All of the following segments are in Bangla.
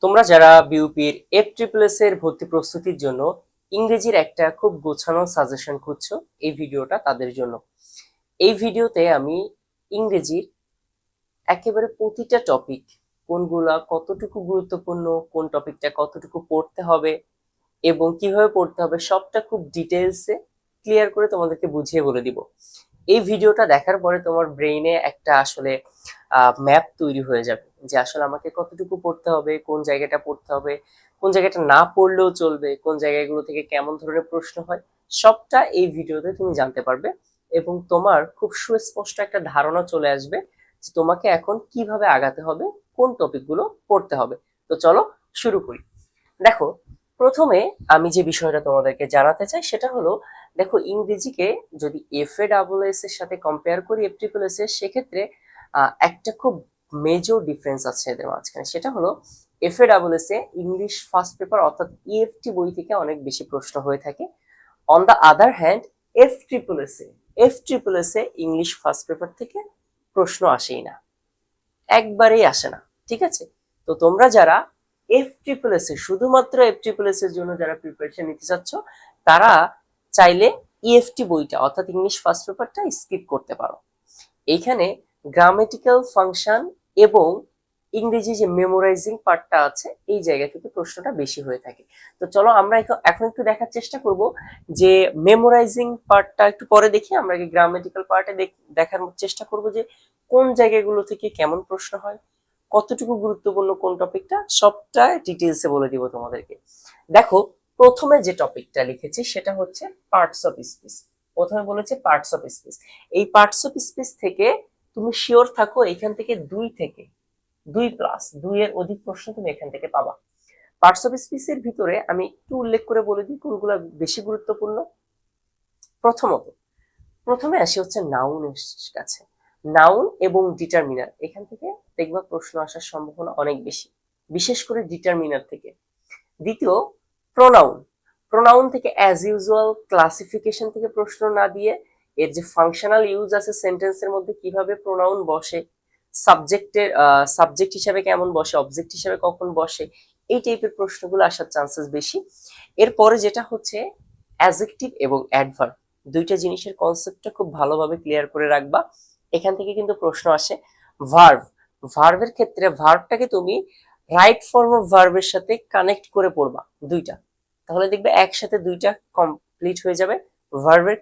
তোমরা যারা বিউপির এফ এর ভর্তি প্রস্তুতির জন্য ইংরেজির একটা খুব গোছানো সাজেশন খুঁজছো, এই ভিডিওটা তাদের জন্য। এই ভিডিওতে আমি ইংরেজির একেবারে প্রতিটা টপিক, কোনগুলা কতটুকু গুরুত্বপূর্ণ, কোন টপিকটা কতটুকু পড়তে হবে এবং কিভাবে পড়তে হবে, সবটা খুব ডিটেলসে ক্লিয়ার করে তোমাদেরকে বুঝিয়ে বলে দিব। এই ভিডিওটা দেখার পরে তোমার ব্রেইনে একটা আসলে ম্যাপ তৈরি হয়ে যাবে যে আসলে আমাকে কতটুকু পড়তে হবে, কোন জায়গাটা পড়তে হবে, কোন জায়গাটা না পড়লেও চলবে, কোন জায়গাগুলো থেকে কেমন ধরনের প্রশ্ন হয়, সবটা এই ভিডিওতে তুমি জানতে পারবে। এবং তোমার খুব সুস্পষ্ট একটা ধারণা চলে আসবে যে তোমাকে এখন কিভাবে আগাতে হবে, কোন টপিকগুলো পড়তে হবে। তো চলো শুরু করি। দেখো, প্রথমে আমি যে বিষয়টা তোমাদেরকে জানাতে চাই সেটা হলো, দেখো ইংরেজিকে যদি এফ এর সাথে কম্পেয়ার করি এফ এর, সেক্ষেত্রে একটা খুব মেজর ডিফারেন্স আছে এদের মাঝখানে। সেটা হলো F A English first paper অর্থাৎ ইএফটি বই থেকে অনেক বেশি প্রশ্ন হয়ে থাকে। On the other hand F A English first paper থেকে প্রশ্ন আসেই না, একবারেই আসে না। ঠিক আছে, তো তোমরা যারা শুধুমাত্র এফ এর জন্য যারা প্রিপারেশন নিতে চাচ্ছ, তারা চাইলে ইএফটি বইটা অর্থাৎ ইংলিশ ফার্স্ট পেপারটা স্কিপ করতে পারো। এইখানে গ্রামেটিক্যাল ফাংশন এবং ইংরেজি যে মেমোরাইজিং পার্টটা আছে, এই জায়গা থেকে প্রশ্নটা বেশি হয়ে থাকে। তো চলো আমরা এখন একটু দেখার চেষ্টা করব যে মেমোরাইজিং পার্টটা একটু পরে দেখি, আমরা গ্রামেটিক্যাল পার্টে দেখার চেষ্টা করব যে কোন জায়গাগুলো থেকে কেমন প্রশ্ন হয়, কতটুকু গুরুত্বপূর্ণ কোন টপিকটা, সবটা ডিটেলসে বলে দিব তোমাদেরকে। দেখো, প্রথমে যে টপিকটা লিখেছি সেটা হচ্ছে পার্টস অফ স্পিচ। প্রথমে বলেছে পার্টস অফ স্পিচ। এই পার্টস অফ স্পিচ থেকে তুমি শিওর থাকো এখান থেকে দুই প্লাস দুই এর অধিক প্রশ্ন তুমি এখান থেকে পাবা। পার্টস অফ স্পিচ এর ভিতরে আমি একটু উল্লেখ করে বলে দিই কোনগুলো বেশি গুরুত্বপূর্ণ। প্রথমে আসি হচ্ছে নাউনের কাছে। নাউন এবং ডিটারমিনার, এখান থেকে দেখবা প্রশ্ন আসার সম্ভাবনা অনেক বেশি, বিশেষ করে ডিটারমিনার থেকে। দ্বিতীয়, প্রোনাউন। প্রোনাউন থেকে অ্যাজ ইউজুয়াল ক্লাসিফিকেশন থেকে প্রশ্ন না দিয়ে এর যে ফাংশনাল ইউজ আছে সেন্টেন্সের মধ্যে, কিভাবে প্রোনাউন বসে, সাবজেক্ট হিসাবে কেমন বসে, অবজেক্ট হিসাবে কখন বসে, এই টাইপের প্রশ্নগুলো আসার চান্সেস বেশি। এরপরে যেটা হচ্ছে অ্যাডজেক্টিভ এবং অ্যাডভার্ব, দুইটা জিনিসের কনসেপ্টটা খুব ভালোভাবে ক্লিয়ার করে রাখবা। এখান থেকে কিন্তু প্রশ্ন আসে। ভার্ব, ভার্বের ক্ষেত্রে ভার্বটাকে তুমি রাইট ফর্ম অফ ভার্বের সাথে কানেক্ট করে পড়বা দুইটা, তাহলে দেখবে একসাথে দুইটা কমপ্লিট হয়ে যাবে। ভার্বের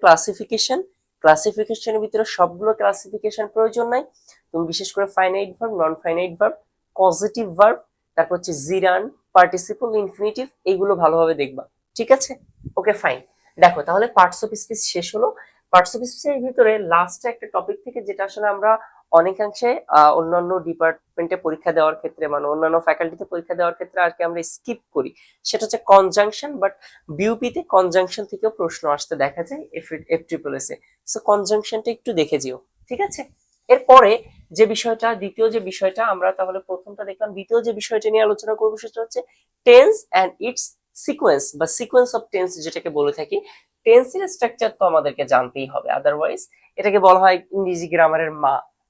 ক্লাসিফিকেশনের ভিতরে সবগুলো ক্লাসিফিকেশন প্রয়োজন নাই, তুমি বিশেষ করে finite verb, non finite verb, positive verb, তারপর হচ্ছে জিরান, পার্টিসিপল, ইনফিনিটিভ, এইগুলো ভালোভাবে দেখবা। ঠিক আছে, ওকে ফাইন। দেখো তাহলে পার্টস অফ স্পিচ শেষ হলো। পার্টস অফ স্পিচের ভিতরে লাস্টে একটা টপিক থেকে, যেটা আসলে আমরা অনেকাংশে অন্যান্য ডিপার্টমেন্টে পরীক্ষা দেওয়ার ক্ষেত্রে, মানে অন্যান্য ফ্যাকাল্টিতে পরীক্ষা দেওয়ার ক্ষেত্রে আর কি আমরা স্কিপ করি, সেটা হচ্ছে কনজাংশন। বাট বিউপিতে কনজাংশন থেকেও প্রশ্ন আসতে দেখা যায় এফ এ। সো কনজাংশনটা একটু দেখে যেও। ঠিক আছে, এরপরে দ্বিতীয় যে বিষয়টা আমরা তাহলে প্রথমটা দেখলাম, দ্বিতীয় যে বিষয়টা নিয়ে আলোচনা করবো সেটা হচ্ছে টেন্স অ্যান্ড ইটস সিকোয়েন্স বা সিকোয়েন্স অফ টেন্স যেটাকে বলে থাকি। টেন্সের স্ট্রাকচার তো আমাদেরকে জানতেই হবে, আদারওয়াইজ এটাকে বলা হয় ইংরেজি গ্রামারের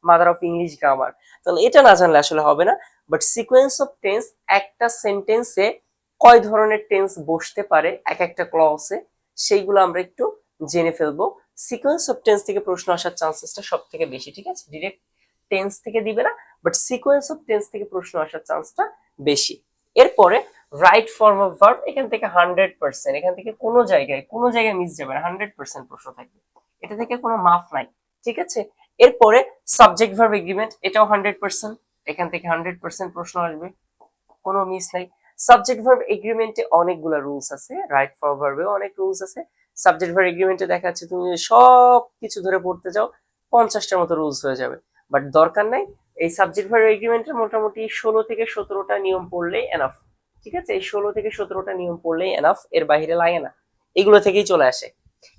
মাদার অফ ইংলিশ গ্রামার। তাহলে এটা না জানলে আসলে হবে না। বাট সিকোয়েন্স অফ টেন্স, একটা সেন্টেন্সে কয় ধরনের টেন্স বসতে পারে এক একটা ক্লজে, সেইগুলো আমরা একটু জেনে ফেলবো। সিকোয়েন্স অফ টেন্স থেকে প্রশ্ন আসার চান্সেসটা সব থেকে বেশি। ঠিক আছে, ডিরেক্ট টেন্স থেকে দিবে না, বাট সিকোয়েন্স অফ টেন্স থেকে প্রশ্ন আসার চান্সটা বেশি। এরপরে রাইট ফর্ম অফ ভার্ব, এখান থেকে 100%, এখান থেকে কোনো জায়গায় মিস যাবে না, 100% প্রশ্ন থাকবে, এটা থেকে কোনো মাফ নাই। ঠিক আছে, এরপরে সাবজেক্ট ভার্ব এগ্রিমেন্ট, এটাও 100%, এখান থেকে 100% প্রশ্ন আসবে, কোনো মিস নাই। সাবজেক্ট ভার্ব এগ্রিমেন্টে অনেকগুলো রুলস আছে, রাইট ফর্ম ভার্বেও অনেক রুলস আছে। সাবজেক্ট ভার্ব এগ্রিমেন্টে দেখা যাচ্ছে তুমি সব কিছু ধরে পড়তে যাও 50টার মতো রুলস হয়ে যাবে, বাট দরকার নাই। এই সাবজেক্ট ভার্ব এগ্রিমেন্টের মোটামুটি 16 থেকে 17টা নিয়ম পড়লেই এনাফ। ঠিক আছে, এই 16 থেকে 17টা নিয়ম পড়লেই এনাফ, এর বাইরে লাগে না, এগুলো থেকেই চলে আসে।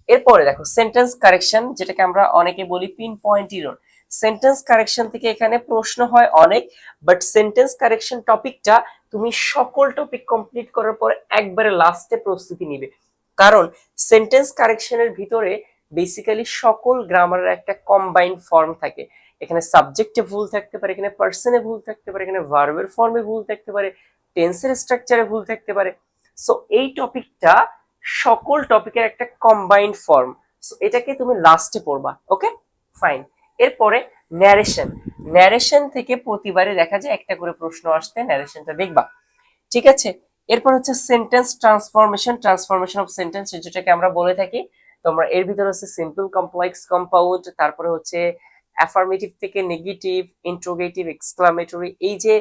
এরপরে দেখো সেন্টেন্স কারেকশন, যেটাকে আমরা অনেকে বলি pin point error. Sentence correction থেকে এখানে প্রশ্ন হয় অনেক, বাট সেন্টেন্স কারেকশন টপিকটা তুমি সকল টপিক কমপ্লিট করার পর একবারে লাস্টে প্রস্তুতি নিবে, কারণ সেন্টেন্স কারেকশনের ভিতরে বেসিক্যালি সকল গ্রামারের একটা কম্বাইন্ড ফর্ম থাকে। এখানে সাবজেক্টে ভুল থাকতে পারে, এখানে পার্সনে ভুল থাকতে পারে, এখানে ভার্বের ফর্মে ভুল থাকতে পারে, টেন্সের স্ট্রাকচারে ভুল থাকতে পারে। সো এই টপিকটা সকল টপিকের একটা কম্বাইন্ড ফর্ম, সো এটাকে তুমি লাস্টে পড়বা। ওকে, ফাইন। এরপরে ন্যারেশন। ন্যারেশন থেকে প্রতিবারে দেখা যায় একটা করে প্রশ্ন আসতে, ন্যারেশনটা দেখবা, ঠিক আছে। এরপর হচ্ছে sentence transformation, transformation of sentence, যেটাকে আমরা বলে থাকি। তোমরা এর ভিতরে হচ্ছে সিম্পল, কমপ্লেক্স, কম্পাউন্ড, তারপরে হচ্ছে অ্যাফার্মেটিভ থেকে নেগেটিভ, ইন্ট্রোগেটিভ, এক্সক্লামেটরি, এই যে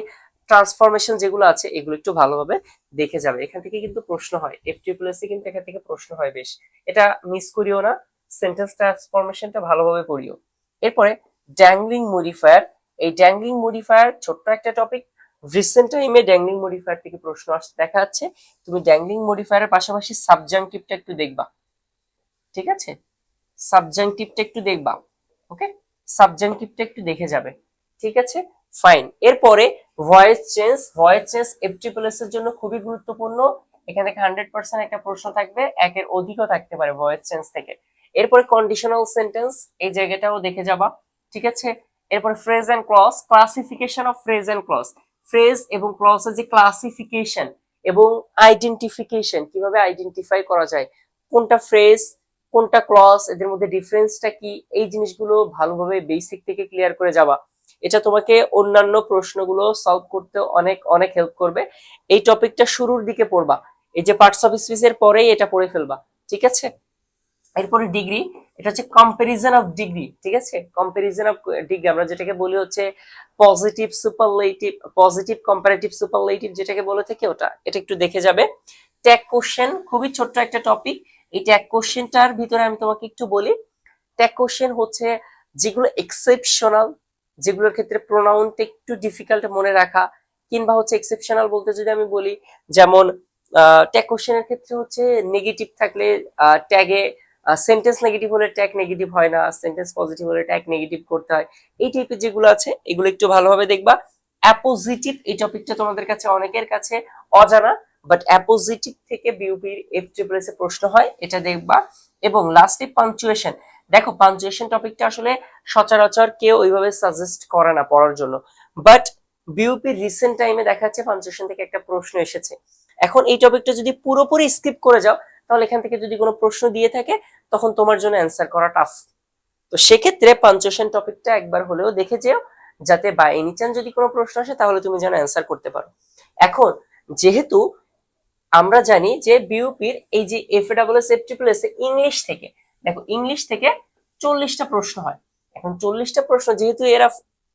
ট্রান্সফরমেশন যেগুলো আছে এগুলো একটু ভালোভাবে দেখে যাবে। এখান থেকে কিন্তু প্রশ্ন হয়, এফটিপিএসসি কিন্তু এখান থেকে প্রশ্ন হয় বেশ, এটা মিস করিও না। সেন্টেন্স ট্রান্সফরমেশনটা ভালোভাবে পড়িও। এরপরে ড্যাংলিং মডিফায়ার। এই ড্যাংলিং মডিফায়ার ছোট্ট একটা টপিক, রিসেন্ট টাইমে ড্যাংলিং মডিফায়ার থেকে প্রশ্ন আসতে দেখা যাচ্ছে। তুমি ড্যাংলিং মডিফায়ারের পাশাপাশি সাবজাংটিভটা একটু দেখবা, ঠিক আছে, সাবজাংটিভটা একটু দেখবা। ওকে, সাবজাংটিভটা একটু দেখে যাবে, ঠিক আছে, ফাইন। এরপরে ভয়েস চেঞ্জ। ভয়েস চেঞ্জ এফটিপিএস এর জন্য খুবই গুরুত্বপূর্ণ। এখান থেকে 100% একটা প্রশ্ন থাকবে, একের অধিকও থাকতে পারে ভয়েস চেঞ্জ থেকে। এরপরে কন্ডিশনাল সেন্টেন্স, এই জায়গাটাও দেখে যাবা, ঠিক আছে। এরপরে phrase and clause, classification of phrase and clause. Phrase এবং ক্লজের যে ক্লাসিফিকেশন এবং আইডেন্টিফিকেশন, কিভাবে আইডেন্টিফাই করা যায় কোনটা ফ্রেজ কোনটা ক্লজ, এদের মধ্যে ডিফারেন্সটা কি, এই জিনিসগুলো ভালোভাবে বেসিক থেকে ক্লিয়ার করে যাবা। এটা তোমাকে অন্যান্য প্রশ্নগুলো সলভ করতে অনেক অনেক হেল্প করবে। এই টপিকটা শুরুর দিকে পড়বা, এই যে পার্টস অফ স্পিচ এর পরেই এটা পড়ে ফেলবা, ঠিক আছে। এরপরে ডিগ্রি, এটা হচ্ছে কম্পারিজন অফ ডিগ্রি, ঠিক আছে। কম্পারিজন অফ ডিগ্রি আমরা যেটাকে বলি হচ্ছে positive superlative, positive comparative superlative যেটাকে বলে থাকি ওটা, এটা একটু দেখে যাবে। ট্যাগ কোশ্চেন, খুবই ছোট্ট একটা টপিক। এই ট্যাগ কোশ্চেনটার ভিতরে আমি তোমাকে একটু বলি, ট্যাগ কোশ্চেন হচ্ছে যেগুলো এক্সেপশনাল, যেগুলোর ক্ষেত্রে প্রোনাউনটা একটু ডিফিকাল্ট মনে রাখা, কিংবা হচ্ছে এক্সেপশনাল বলতে যদি আমি বলি, যেমন ট্যাগ কোশ্চেনের ক্ষেত্রে হচ্ছে নেগেটিভ থাকলে ট্যাগে, সেন্টেন্স নেগেটিভ হলে ট্যাগ নেগেটিভ হয় না, সেন্টেন্স পজিটিভ হলে ট্যাগ নেগেটিভ করতে হয়, এই টাইপের যেগুলো আছে এগুলো একটু ভালোভাবে দেখবা। অ্যাপোজিটিভ, এই টপিকটা তোমাদের কাছে অনেকের কাছে অজানা, বাট অ্যাপোজিটিভ থেকে বিউপির এফটিপিএস এ প্রশ্ন হয়, এটা দেখবা। এবং লাস্টে পাঞ্চুয়েশন। দেখো পাঞ্চুয়েশন টপিকটা আসলে সচরাচর কেউ ওইভাবে সাজেস্ট করে না পড়ার জন্য, বাট বিউপি রিসেন্ট টাইমে দেখা যাচ্ছে পাঞ্চুয়েশন থেকে একটা প্রশ্ন এসেছে। এখন এই টপিকটা যদি পুরোপুরি স্কিপ করে যাও, তাহলে এখান থেকে যদি কোনো প্রশ্ন দিয়ে থাকে তখন তোমার জন্য অ্যান্সার করা টাফ। তো সেক্ষেত্রে পাঞ্চুয়েশন টপিকটা একবার হলেও দেখে যেও, যাতে বাই এনি চান্স যদি কোনো প্রশ্ন আসে তাহলে তুমি যেন অ্যান্সার করতে পারো। এখন যেহেতু আমরা জানি যে বিউপির এই যে এফএডব্লিউএস এফটিপিএস ইংলিশ থেকে, দেখো ইংলিশ থেকে 40টা প্রশ্ন হয়। এখন 40টা প্রশ্ন যেহেতু এরা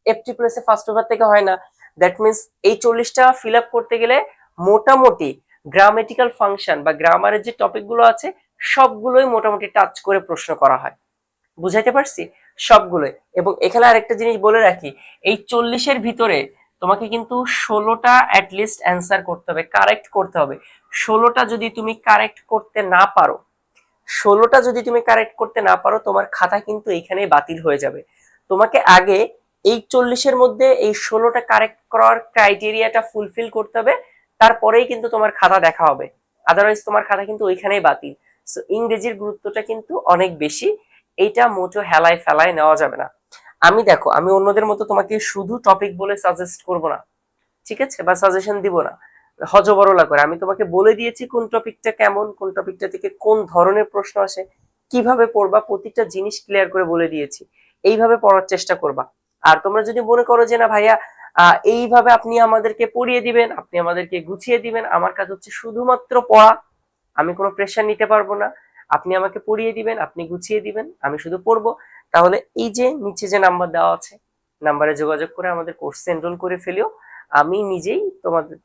এফটিপিএস এ ফার্স্ট পেপার থেকে হয় না, দ্যাট মিন্স এই 40টা ফিল আপ করতে গেলে মোটামুটি গ্রামেটিক্যাল ফাংশন বা গ্রামারের যে টপিকগুলো আছে সবগুলোই মোটামুটি টাচ করে প্রশ্ন করা হয়। বুঝাইতে পারছি? সবগুলোই। এবং এখানে আরেকটা জিনিস বলে রাখি, এই 40-এর ভিতরে তোমাকে কিন্তু 16টা অ্যাটলিস্ট অ্যান্সার করতে হবে, কারেক্ট করতে হবে। 16টা যদি তুমি কারেক্ট করতে না পারো, 16টা যদি তুমি কারেক্ট করতে না পারো, তোমার খাতা কিন্তু এইখানেই বাতিল হয়ে যাবে। তোমাকে আগে এই 40-এর মধ্যে এই 16টা কারেক্ট করার ক্রাইটেরিয়াটা ফুলফিল করতে হবে, তারপরেই কিন্তু তোমার খাতা দেখা হবে, আদারওয়াইজ তোমার খাতা কিন্তু ওইখানেই বাতিল। সো ইংরেজির গুরুত্বটা কিন্তু অনেক বেশি, এইটা মোটো হেলায় ফেলায় নেওয়া যাবে না। আমি দেখো, আমি অন্যদের মতো তোমাকে শুধু টপিক বলে সাজেস্ট করব না, ঠিক আছে, বা সাজেশন দিব না হজবরলা করে। আমি তোমাকে বলে দিয়েছি কোন টপিকটা কেমন, কোন টপিকটা থেকে কোন ধরনের প্রশ্ন আসে, কিভাবে পড়বা, প্রতিটা জিনিস ক্লিয়ার করে বলে দিয়েছি। এইভাবে পড়ার চেষ্টা করবা। আর তোমরা যদি মনে করো যে না ভাইয়া এইভাবে আপনি আমাদেরকে পড়িয়ে দিবেন, আপনি আমাদেরকে গুছিয়ে দিবেন, আমার কাজ হচ্ছে শুধুমাত্র পড়া, আমি কোনো প্রেশার নিতে পারবো না, আপনি আমাকে পড়িয়ে দিবেন, আপনি গুছিয়ে দিবেন, আমি শুধু পড়বো, তাহলে এই যে নিচে যে নাম্বার দেওয়া আছে, নাম্বারে যোগাযোগ করে আমাদের কোর্সে এনরোল করে ফেলিও। আমি নিজেই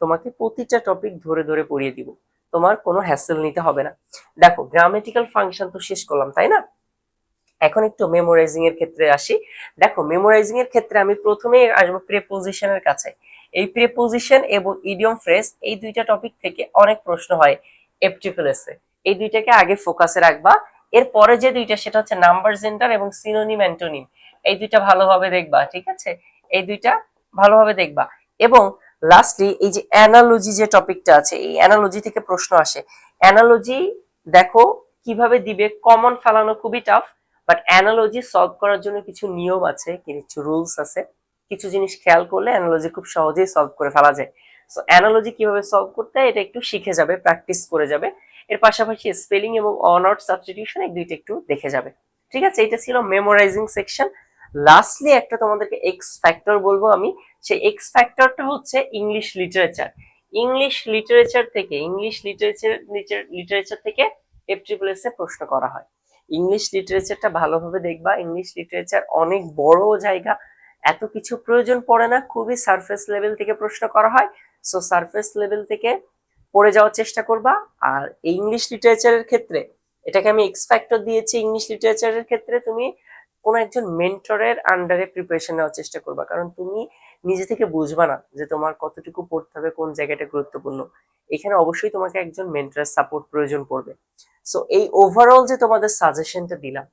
তোমাকে প্রতিটা টপিক ধরে ধরে পড়িয়ে দিব, তোমার কোনো হ্যাসেল নিতে হবে না। দেখো গ্রামেটিক্যাল ফাংশন তো শেষ করলাম, তাই না? এখন একটু মেমোরাইজিং এর ক্ষেত্রে আসি। দেখো মেমোরাইজিং এর ক্ষেত্রে আমি প্রথমে আসবো প্রিপোজিশনের কাছে। এই প্রিপোজিশন এবং ইডিয়ম ফ্রেজ, এই দুইটা টপিক থেকে অনেক প্রশ্ন হয় এফটিপিএস এ, এই দুইটাকে আগে ফোকাসে রাখবা। এরপরে যে দুইটা, সেটা হচ্ছে নাম্বার জেন্ডার এবং সিনোনিম অ্যান্টোনিম, এই দুইটা ভালোভাবে দেখবা, ঠিক আছে, এই দুইটা ভালোভাবে দেখবা। এবং লাস্টলি এই যে অ্যানালজি যে টপিকটা আছে, এই অ্যানালজি থেকে প্রশ্ন আসে। অ্যানালজি দেখো কিভাবে দিবে, কমন ফেলানো খুবই টাফ, বাট অ্যানালজি সলভ করার জন্য কিছু নিয়ম আছে, কিছু রুলস আছে, কিছু জিনিস খেয়াল করলে অ্যানালজি খুব সহজেই সলভ করে ফেলা যায়। সো অ্যানালজি কিভাবে সলভ করতে হয় এটা একটু শিখে যাবে, প্র্যাকটিস করে যাবে। এর পাশাপাশি স্পেলিং এবং অন আউট সাবস্টিটিউশন এই দুইটা একটু দেখে যাবে। ঠিক আছে, এটা ছিল মেমোরাইজিং সেকশন। লাস্টলি একটা তোমাদেরকে এক্স ফ্যাক্টর বলবো আমি। সেই এক্স ফ্যাক্টরটা হচ্ছে ইংলিশ লিটারেচার। ইংলিশ লিটারেচার থেকে FSSS এ প্রশ্ন করা হয়। ইংলিশ লিটারেচারটা ভালোভাবে দেখবা। ইংলিশ লিটারেচার অনেক বড় জায়গা, এত কিছু প্রয়োজন পড়ে না, খুবই সারফেস লেভেল থেকে প্রশ্ন করা হয়। সো সারফেস লেভেল থেকে পড়ে যাওয়ার চেষ্টা করবা। আর ইংলিশ লিটারেচারের ক্ষেত্রে এটাকে আমি এক্স ফ্যাক্টর দিয়েছি। ইংলিশ লিটারেচারের ক্ষেত্রে তুমি কোনো একজন মেন্টরের আন্ডারে প্রিপারেশন নেওয়ার চেষ্টা করবা, কারণ তুমি নিজে থেকে বুঝবা না যে তোমার কতটুকু পড়তে হবে, কোন জায়গাটা গুরুত্বপূর্ণ। এখানে অবশ্যই তোমাকে একজন মেন্টরের সাপোর্ট প্রয়োজন পড়বে। সো এই ওভারঅল যে তোমাদের সাজেশনটা দিলাম,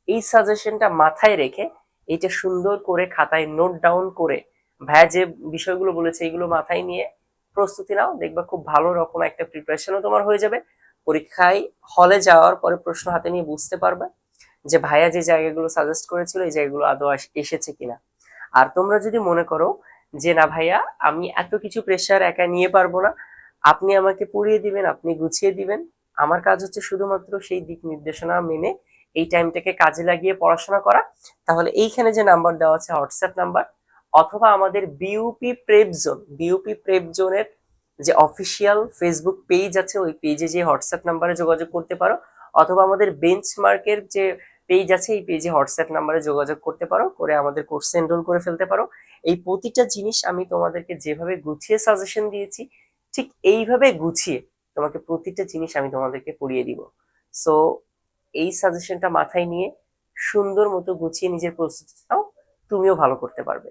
এই সাজেশনটা মাথায় রেখে এইটা সুন্দর করে খাতায় নোট ডাউন করে ভাইয়া যে বিষয়গুলো বলেছে এগুলো মাথায় নিয়ে প্রস্তুতি নাও। দেখবা খুব ভালো রকম একটা প্রিপারেশনও তোমার হয়ে যাবে। পরীক্ষায় হলে যাওয়ার পরে প্রশ্ন হাতে নিয়ে বুঝতে পারবে যে ভাইয়া যে জায়গাগুলো সাজেস্ট করেছিল এই জায়গাগুলো আদৌ এসেছে কিনা। আর তোমরা যদি মনে করো যে না ভাইয়া আমি এত কিছু প্রেশার একা নিয়ে পারবো না, আপনি আমাকে পড়িয়ে দিবেন, আপনি গুছিয়ে দিবেন, আমার কাজ হচ্ছে শুধুমাত্র সেই দিক নির্দেশনা মেনে এই টাইমটাকে কাজে লাগিয়ে পড়াশোনা করা, তাহলে এইখানে যে নাম্বার দেওয়া আছে হোয়াটসঅ্যাপ নাম্বার, অথবা আমাদের বিউপি প্রেপ জোনের যে অফিসিয়াল ফেসবুক পেজ আছে ওই পেজে যে হোয়াটসঅ্যাপ নাম্বারে যোগাযোগ করতে পারো, অথবা আমাদের বেঞ্চমার্কের যে পেজ আছে এই পেজে হোয়াটসঅ্যাপ নাম্বারে যোগাযোগ করতে পারো, করে আমাদের কোর্সে এনরোল করে ফেলতে পারো। এই প্রতিটা জিনিস আমি তোমাদেরকে যেভাবে গুছিয়ে সাজেশন দিয়েছি ঠিক এইভাবে গুছিয়ে তোমাকে প্রতিটা জিনিস আমি তোমাদেরকে পড়িয়ে দিব। সো এই সাজেশনটা মাথায় নিয়ে সুন্দর মতো গুছিয়ে নিজের প্রস্তুতি নাও, তুমিও ভালো করতে পারবে।